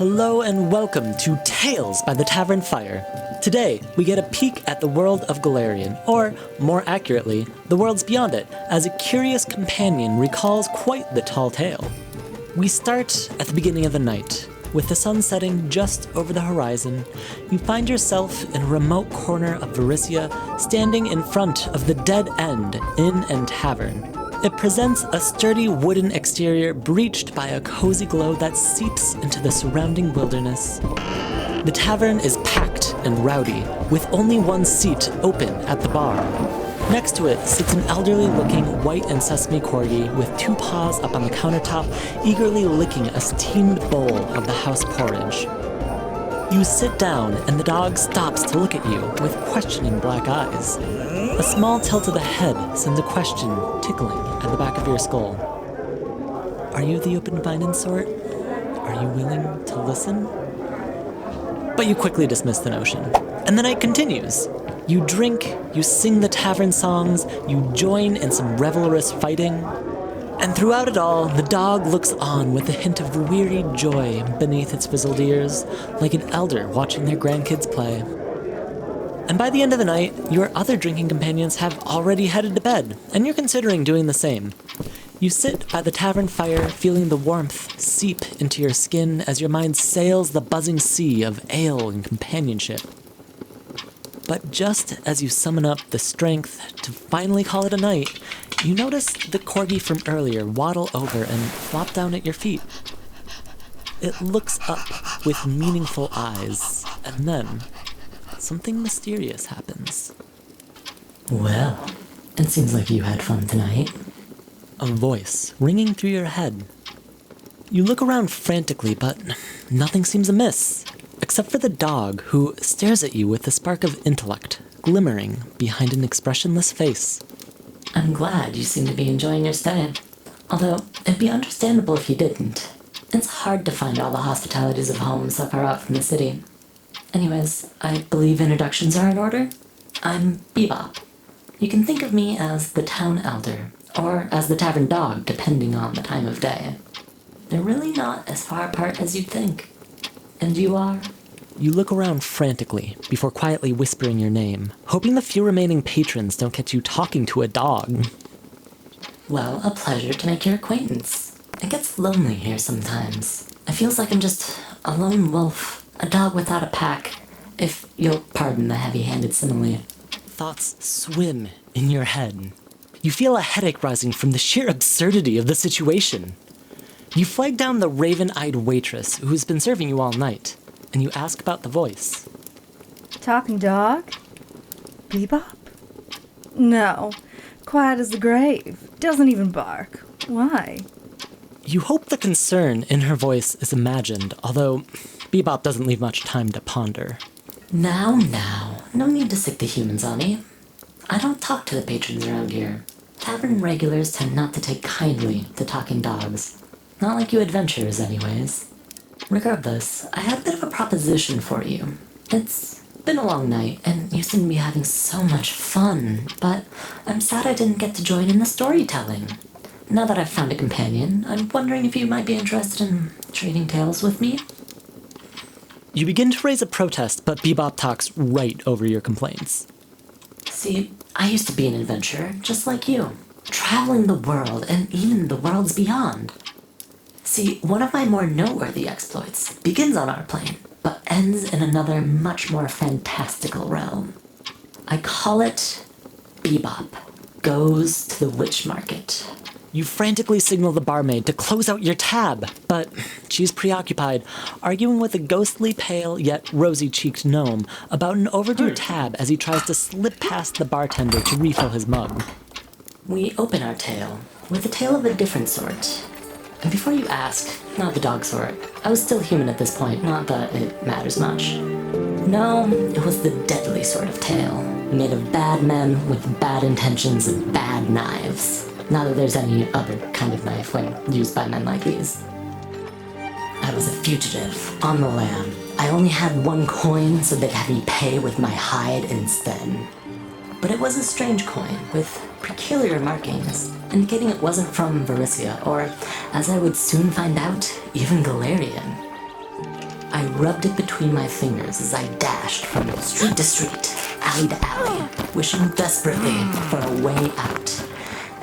Hello and welcome to Tales by the Tavern Fire. Today, we get a peek at the world of Golarion, or, more accurately, the worlds beyond it, as a curious companion recalls quite the tall tale. We start at the beginning of the night. With the sun setting just over the horizon, you find yourself in a remote corner of Varisia, standing in front of the Dead End Inn and Tavern. It presents a sturdy wooden exterior breached by a cozy glow that seeps into the surrounding wilderness. The tavern is packed and rowdy, with only one seat open at the bar. Next to it sits an elderly-looking white and sesame corgi with two paws up on the countertop, eagerly licking a steamed bowl of the house porridge. You sit down, and the dog stops to look at you with questioning black eyes. A small tilt of the head sends a question tickling at the back of your skull. Are you the open-minded sort? Are you willing to listen? But you quickly dismiss the notion, and the night continues. You drink, you sing the tavern songs, you join in some revelrous fighting, and throughout it all, the dog looks on with a hint of weary joy beneath its frizzled ears, like an elder watching their grandkids play. And by the end of the night, your other drinking companions have already headed to bed, and you're considering doing the same. You sit by the tavern fire, feeling the warmth seep into your skin as your mind sails the buzzing sea of ale and companionship. But just as you summon up the strength to finally call it a night, you notice the corgi from earlier waddle over and flop down at your feet. It looks up with meaningful eyes, and then something mysterious happens. Well, it seems like you had fun tonight. A voice ringing through your head. You look around frantically, but nothing seems amiss, except for the dog, who stares at you with a spark of intellect glimmering behind an expressionless face. I'm glad you seem to be enjoying your stay. Although, it'd be understandable if you didn't. It's hard to find all the hospitalities of home so far out from the city. Anyways, I believe introductions are in order. I'm Bebop. You can think of me as the town elder, or as the tavern dog, depending on the time of day. They're really not as far apart as you'd think. And you are? You look around frantically before quietly whispering your name, hoping the few remaining patrons don't catch you talking to a dog. Well, a pleasure to make your acquaintance. It gets lonely here sometimes. It feels like I'm just a lone wolf, a dog without a pack, if you'll pardon the heavy-handed simile. Thoughts swim in your head. You feel a headache rising from the sheer absurdity of the situation. You flag down the raven-eyed waitress who's been serving you all night, and you ask about the voice. Talking dog? Bebop? No. Quiet as the grave. Doesn't even bark. Why? You hope the concern in her voice is imagined, although Bebop doesn't leave much time to ponder. Now. No need to sick the humans on me. I don't talk to the patrons around here. Tavern regulars tend not to take kindly to talking dogs. Not like you adventurers, anyways. Regardless, I had a bit of a proposition for you. It's been a long night, and you seem to be having so much fun, but I'm sad I didn't get to join in the storytelling. Now that I've found a companion, I'm wondering if you might be interested in trading tales with me? You begin to raise a protest, but Bebop talks right over your complaints. See, I used to be an adventurer, just like you, traveling the world and even the worlds beyond. See, one of my more noteworthy exploits begins on our plane, but ends in another much more fantastical realm. I call it Bebop Goes to the Witchmarket. You frantically signal the barmaid to close out your tab, but she's preoccupied, arguing with a ghostly pale yet rosy-cheeked gnome about an overdue tab as he tries to slip past the bartender to refill his mug. We open our tale with a tale of a different sort. And before you ask, not the dog sort. I was still human at this point, not that it matters much. No, it was the deadly sort of tale, made of bad men with bad intentions and bad knives. Not that there's any other kind of knife when used by men like these. I was a fugitive, on the lam. I only had one coin, so they'd have me pay with my hide instead. But it was a strange coin, with peculiar markings, indicating it wasn't from Varisia, or, as I would soon find out, even Golarion. I rubbed it between my fingers as I dashed from street to street, alley to alley, wishing desperately for a way out.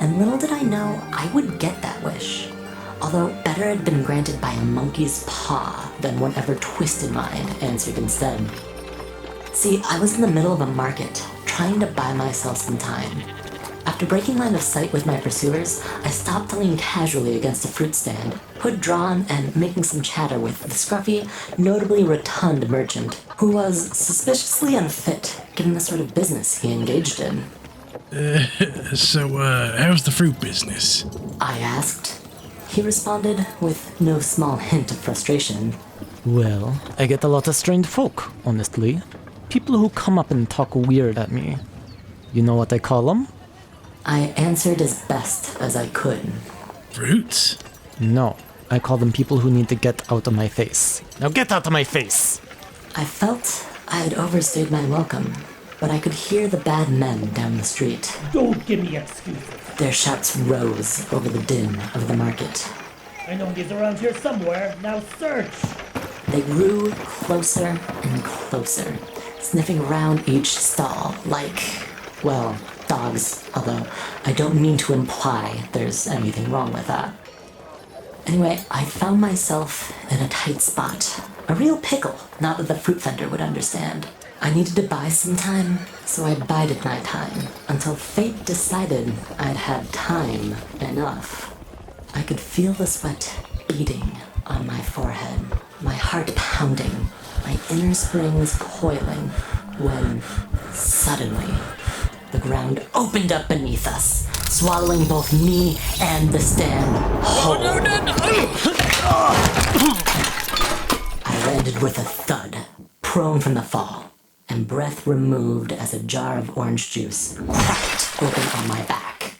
And little did I know I would get that wish. Although better had been granted by a monkey's paw than whatever twisted mind answered instead. See, I was in the middle of a market, trying to buy myself some time. After breaking line of sight with my pursuers, I stopped to lean casually against a fruit stand, hood drawn and making some chatter with the scruffy, notably rotund merchant, who was suspiciously unfit given the sort of business he engaged in. So, how's the fruit business? I asked. He responded with no small hint of frustration. Well, I get a lot of strange folk, honestly. People who come up and talk weird at me. You know what I call them? I answered as best as I could. Fruits? No, I call them people who need to get out of my face. Now get out of my face! I felt I had overstayed my welcome, but I could hear the bad men down the street. Don't give me excuses. Their shouts rose over the din of the market. I know he's around here somewhere. Now search! They grew closer and closer, sniffing around each stall like, well, dogs, although I don't mean to imply there's anything wrong with that. Anyway, I found myself in a tight spot. A real pickle, not that the fruit vendor would understand. I needed to buy some time, so I bided my time until fate decided I'd had time enough. I could feel the sweat beating on my forehead, my heart pounding, my inner springs coiling, when suddenly the ground opened up beneath us, swallowing both me and the stand whole. I landed with a thud, prone from the fall, and breath removed as a jar of orange juice cracked open on my back.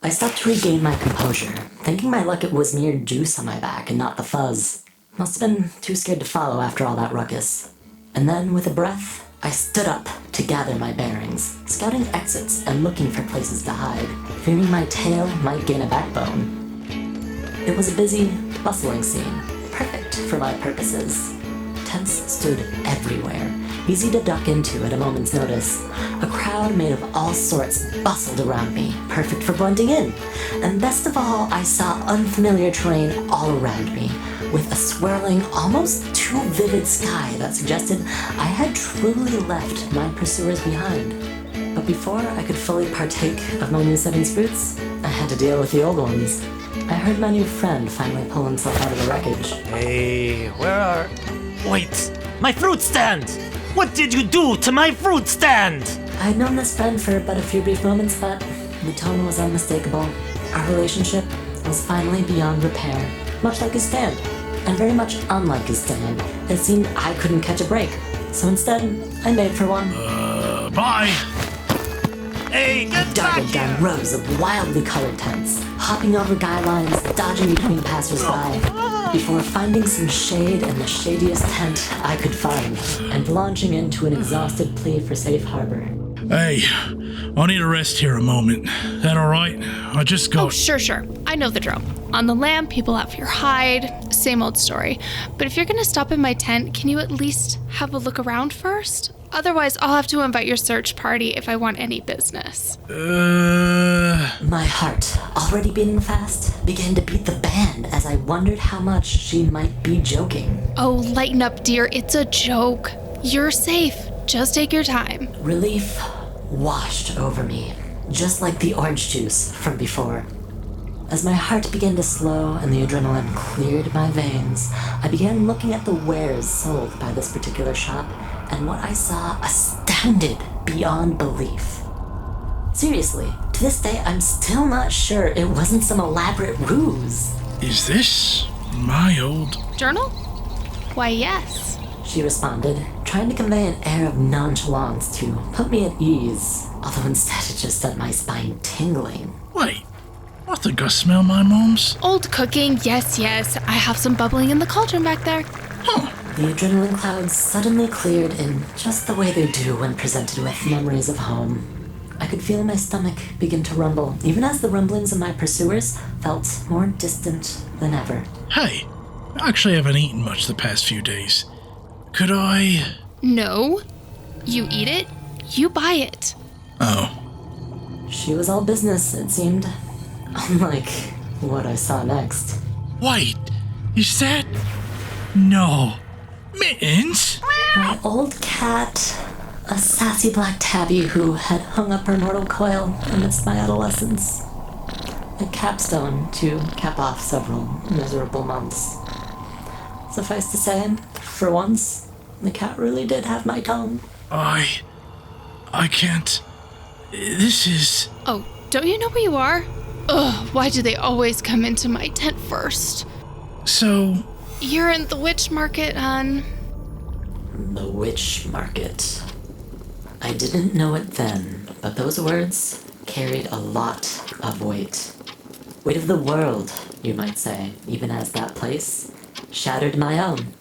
I stopped to regain my composure, thinking my luck it was mere juice on my back and not the fuzz. Must have been too scared to follow after all that ruckus. And then, with a breath, I stood up to gather my bearings, scouting exits and looking for places to hide, fearing my tail might gain a backbone. It was a busy, bustling scene, perfect for my purposes. Tents stood everywhere, easy to duck into at a moment's notice. A crowd made of all sorts bustled around me, perfect for blending in. And best of all, I saw unfamiliar terrain all around me, with a swirling, almost too vivid sky that suggested I had truly left my pursuers behind. But before I could fully partake of my new settings fruits, I had to deal with the old ones. I heard my new friend finally pull himself out of the wreckage. Hey, where are... Wait! My fruit stand! What did you do to my fruit stand? I had known this friend for but a few brief moments, but the tone was unmistakable. Our relationship was finally beyond repair, much like his stand. And very much unlike his stand, it seemed I couldn't catch a break. So instead, I made for one. Bye! Hey, get back Darted here! down rows of wildly colored tents, hopping over guy lines, dodging between passersby, before finding some shade in the shadiest tent I could find, and launching into an exhausted plea for safe harbor. Hey, I need to rest here a moment. That alright? I just got... Oh, sure. I know the drill. On the lam, people out for your hide. Same old story. But if you're gonna stop in my tent, can you at least have a look around first? Otherwise, I'll have to invite your search party if I want any business. My heart, already beating fast, began to beat the band as I wondered how much she might be joking. Oh, lighten up, dear. It's a joke. You're safe. Just take your time. Relief washed over me, just like the orange juice from before. As my heart began to slow and the adrenaline cleared my veins, I began looking at the wares sold by this particular shop, and what I saw astounded beyond belief. Seriously, to this day, I'm still not sure it wasn't some elaborate ruse. Is this my old... Journal? Why, yes. She responded, trying to convey an air of nonchalance to put me at ease, although instead it just sent my spine tingling. Wait, I think I smell my mom's. Old cooking, yes. I have some bubbling in the cauldron back there. The adrenaline clouds suddenly cleared in just the way they do when presented with memories of home. I could feel my stomach begin to rumble, even as the rumblings of my pursuers felt more distant than ever. Hey, I actually haven't eaten much the past few days. Could I... No. You eat it, you buy it. Oh. She was all business, it seemed. Unlike what I saw next. Wait, is that... No. Mittens? My old cat, a sassy black tabby who had hung up her mortal coil amidst my adolescence. A capstone to cap off several miserable months. Suffice to say, for once, the cat really did have my tongue. I can't... This is... Oh, don't you know where you are? Ugh, why do they always come into my tent first? So... You're in the Witchmarket, hon. The Witchmarket. I didn't know it then, but those words carried a lot of weight. Weight of the world, you might say, even as that place shattered my own.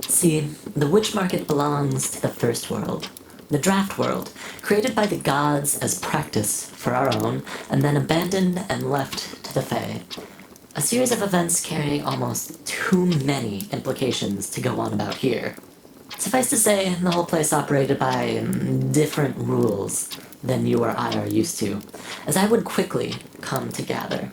See, the Witchmarket belongs to the first world, the draft world, created by the gods as practice for our own, and then abandoned and left to the Fae. A series of events carrying almost too many implications to go on about here. Suffice to say, the whole place operated by different rules than you or I are used to, as I would quickly come to gather.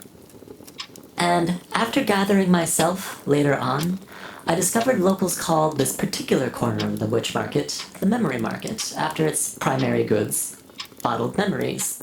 And after gathering myself later on, I discovered locals called this particular corner of the Witch Market the Memory Market, after its primary goods, bottled memories.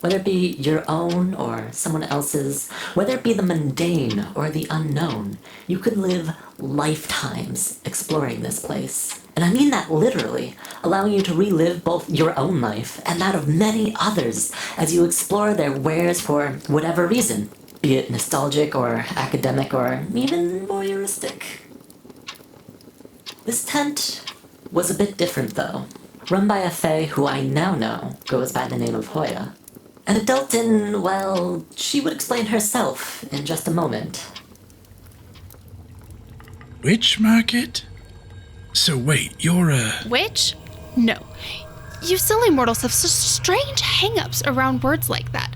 Whether it be your own or someone else's, whether it be the mundane or the unknown, you could live lifetimes exploring this place. And I mean that literally, allowing you to relive both your own life and that of many others as you explore their wares for whatever reason, be it nostalgic or academic or even voyeuristic. This tent was a bit different though, run by a fae who I now know goes by the name of Hoya. An adult in, well, she would explain herself in just a moment. Witchmarket? So wait, you're a... Witch? No. You silly mortals have such strange hang-ups around words like that.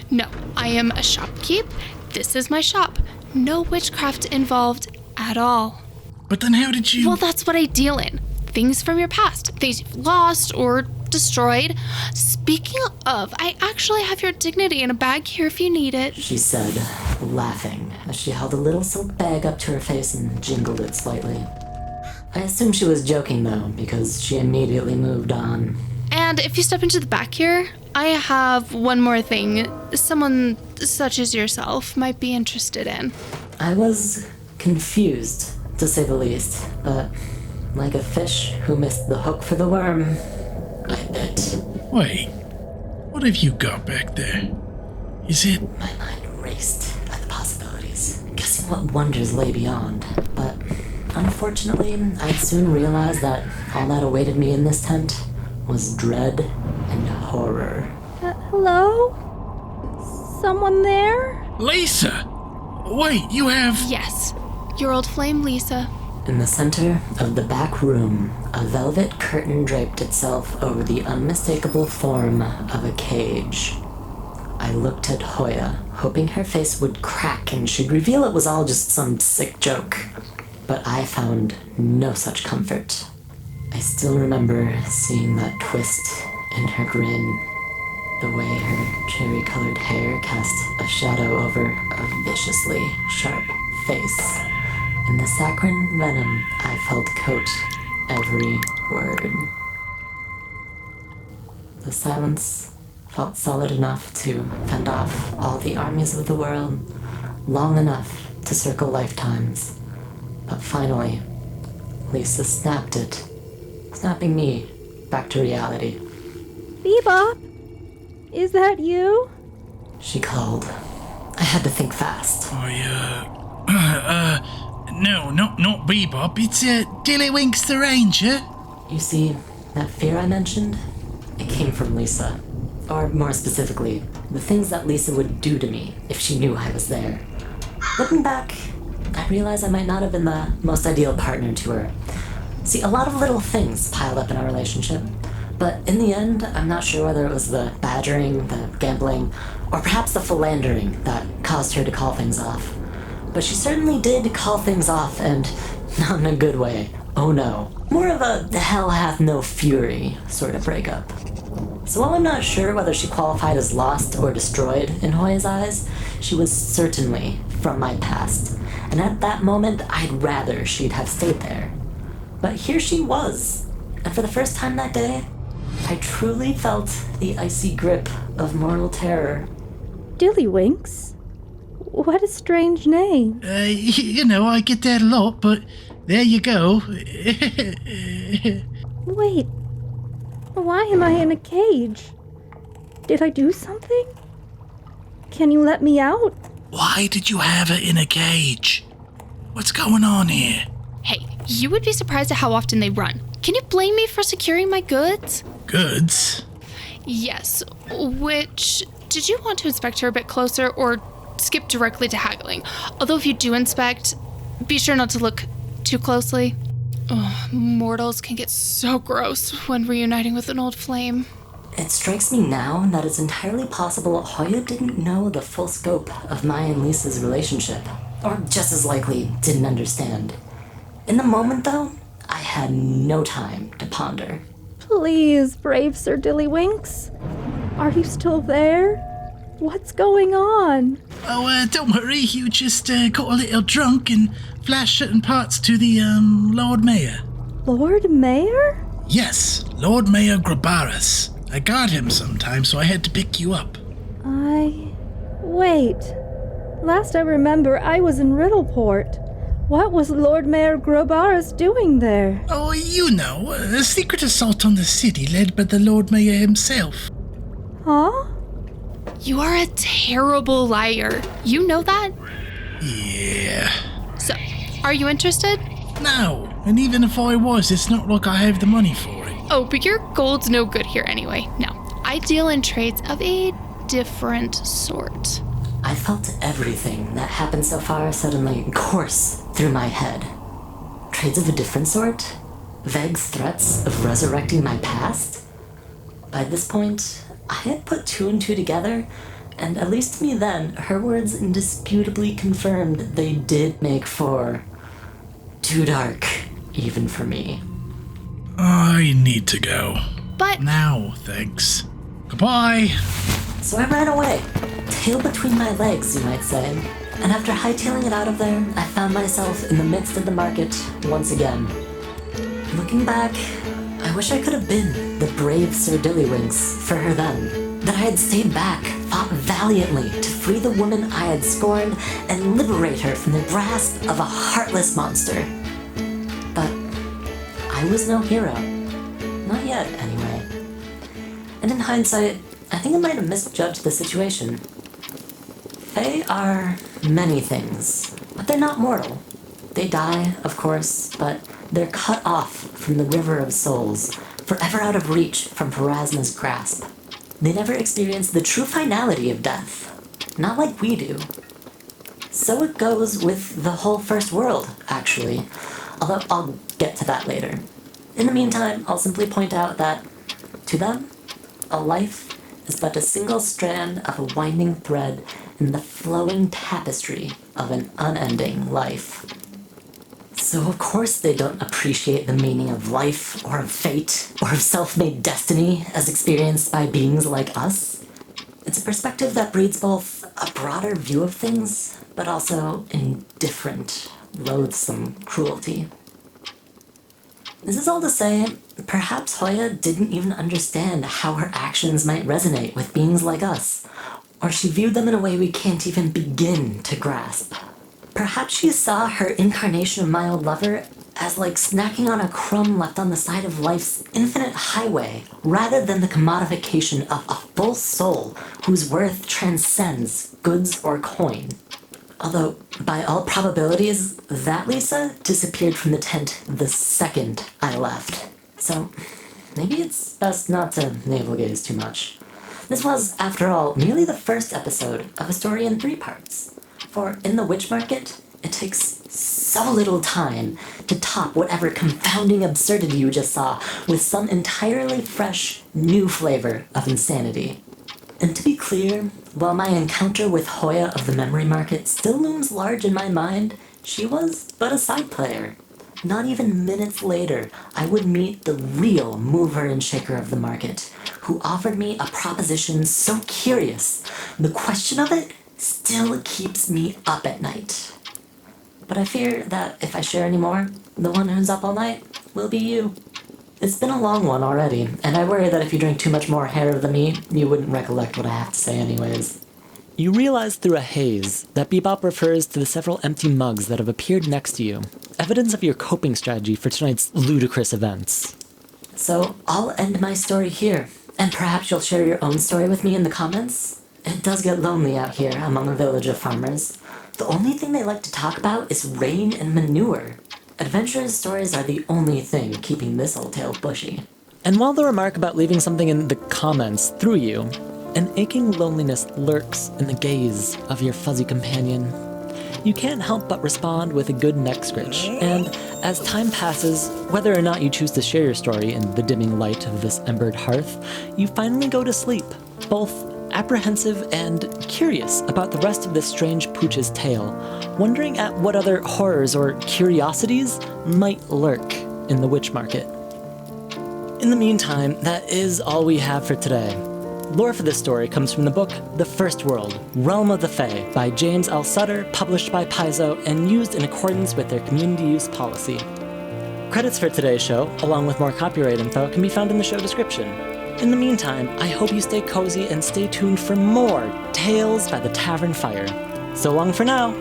No, I am a shopkeep. This is my shop. No witchcraft involved at all. But then how did you... Well, that's what I deal in. Things from your past. Things you've lost or destroyed. Speaking of, I actually have your dignity in a bag here if you need it. She said, laughing, as she held a little silk bag up to her face and jingled it slightly. I assumed she was joking though, because she immediately moved on. And if you step into the back here, I have one more thing someone such as yourself might be interested in. I was confused, to say the least, but like a fish who missed the hook for the worm, I bit. Wait, what have you got back there? Is it... My mind raced at the possibilities, guessing what wonders lay beyond, but unfortunately, I'd soon realize that all that awaited me in this tent was dread and horror. Hello? Someone there? Lisa! Wait, you have... Yes, your old flame, Lisa. In the center of the back room, a velvet curtain draped itself over the unmistakable form of a cage. I looked at Hoya, hoping her face would crack and she'd reveal it was all just some sick joke. But I found no such comfort. I still remember seeing that twist in her grin, the way her cherry-colored hair cast a shadow over a viciously sharp face. In the saccharine venom I felt coat every word. The silence felt solid enough to fend off all the armies of the world, long enough to circle lifetimes. But finally, Lisa snapped it, snapping me back to reality. Bebop? Is that you? She called. I had to think fast. No, not Bebop. It's, Dillywinks the Ranger. You see, that fear I mentioned, it came from Lisa. Or more specifically, the things that Lisa would do to me if she knew I was there. Looking back, I realized I might not have been the most ideal partner to her. See, a lot of little things piled up in our relationship, but in the end, I'm not sure whether it was the badgering, the gambling, or perhaps the philandering that caused her to call things off. but she certainly did call things off, and not in a good way. Oh no. More of a the hell hath no fury sort of breakup. So while I'm not sure whether she qualified as lost or destroyed in Hoya's eyes, she was certainly from my past, and at that moment I'd rather she'd have stayed there. But here she was, and for the first time that day, I truly felt the icy grip of mortal terror. Dillywinks? What a strange name. I get that a lot, but there you go. Wait, why am I in a cage? Did I do something? Can you let me out? Why did you have her in a cage? What's going on here? Hey, you would be surprised at how often they run. Can you blame me for securing my goods? Goods? Yes, which... Did you want to inspect her a bit closer or skip directly to haggling? Although if you do inspect, be sure not to look too closely. Oh, mortals can get so gross when reuniting with an old flame. It strikes me now that it's entirely possible Hoya didn't know the full scope of my and Lisa's relationship, or just as likely didn't understand. In the moment, though, I had no time to ponder. Please, brave Sir Dillywinks. Are you still there? What's going on? Oh, don't worry, you just got a little drunk and flashed certain parts to the, Lord Mayor. Lord Mayor? Yes, Lord Mayor Grabaris. I guard him sometimes, so I had to pick you up. Wait. Last I remember, I was in Riddleport. What was Lord Mayor Grabaris doing there? Oh, a secret assault on the city led by the Lord Mayor himself. Huh? You are a terrible liar. You know that? Yeah. So, are you interested? No, and even if I was, it's not like I have the money for it. Oh, but your gold's no good here anyway. No, I deal in trades of a different sort. I felt everything that happened so far suddenly course through my head. Trades of a different sort? Vague threats of resurrecting my past? By this point, I had put two and two together, and at least to me then, her words indisputably confirmed they did make for too dark, even for me. I need to go. But Now, thanks. Goodbye. So I ran away, tail between my legs, you might say, and after hightailing it out of there, I found myself in the midst of the market once again. Looking back, I wish I could have been the brave Sir Dillywinks for her then. That I had stayed back, fought valiantly to free the woman I had scorned and liberate her from the grasp of a heartless monster. But I was no hero. Not yet, anyway. And in hindsight, I think I might have misjudged the situation. Fae are many things, but they're not mortal. They die, of course, but they're cut off from the river of souls, forever out of reach from Pharasma's grasp. They never experience the true finality of death, not like we do. So it goes with the whole first world, actually, although I'll get to that later. In the meantime, I'll simply point out that, to them, a life is but a single strand of a winding thread in the flowing tapestry of an unending life. So of course they don't appreciate the meaning of life, or of fate, or of self-made destiny as experienced by beings like us. It's a perspective that breeds both a broader view of things, but also indifferent, loathsome cruelty. This is all to say, perhaps Hoya didn't even understand how her actions might resonate with beings like us, or she viewed them in a way we can't even begin to grasp. Perhaps she saw her incarnation of my old lover as like snacking on a crumb left on the side of life's infinite highway, rather than the commodification of a full soul whose worth transcends goods or coin. Although, by all probabilities, that Lisa disappeared from the tent the second I left. So, maybe it's best not to navel-gaze too much. This was, after all, merely the first episode of a story in 3 parts. For in the Witchmarket, it takes so little time to top whatever confounding absurdity you just saw with some entirely fresh, new flavor of insanity. And to be clear, while my encounter with Hoya of the Memory Market still looms large in my mind, she was but a side player. Not even minutes later, I would meet the real mover and shaker of the market, who offered me a proposition so curious, the question of it still keeps me up at night. But I fear that if I share any more, the one who's up all night will be you. It's been a long one already, and I worry that if you drink too much more hair than me, you wouldn't recollect what I have to say anyways. You realize through a haze that Bebop refers to the several empty mugs that have appeared next to you, evidence of your coping strategy for tonight's ludicrous events. So I'll end my story here, and perhaps you'll share your own story with me in the comments? It does get lonely out here among a village of farmers. The only thing they like to talk about is rain and manure. Adventurers' stories are the only thing keeping this old tale bushy. And while the remark about leaving something in the comments threw you, an aching loneliness lurks in the gaze of your fuzzy companion. You can't help but respond with a good neck scritch, and as time passes, whether or not you choose to share your story in the dimming light of this embered hearth, you finally go to sleep, both apprehensive and curious about the rest of this strange pooch's tale, wondering at what other horrors or curiosities might lurk in the Witchmarket. In the meantime, that is all we have for today. Lore for this story comes from the book The First World, Realm of the Fae by James L. Sutter, published by Paizo, and used in accordance with their community use policy. Credits for today's show, along with more copyright info, can be found in the show description. In the meantime, I hope you stay cozy and stay tuned for more Tales by the Tavern Fire. So long for now!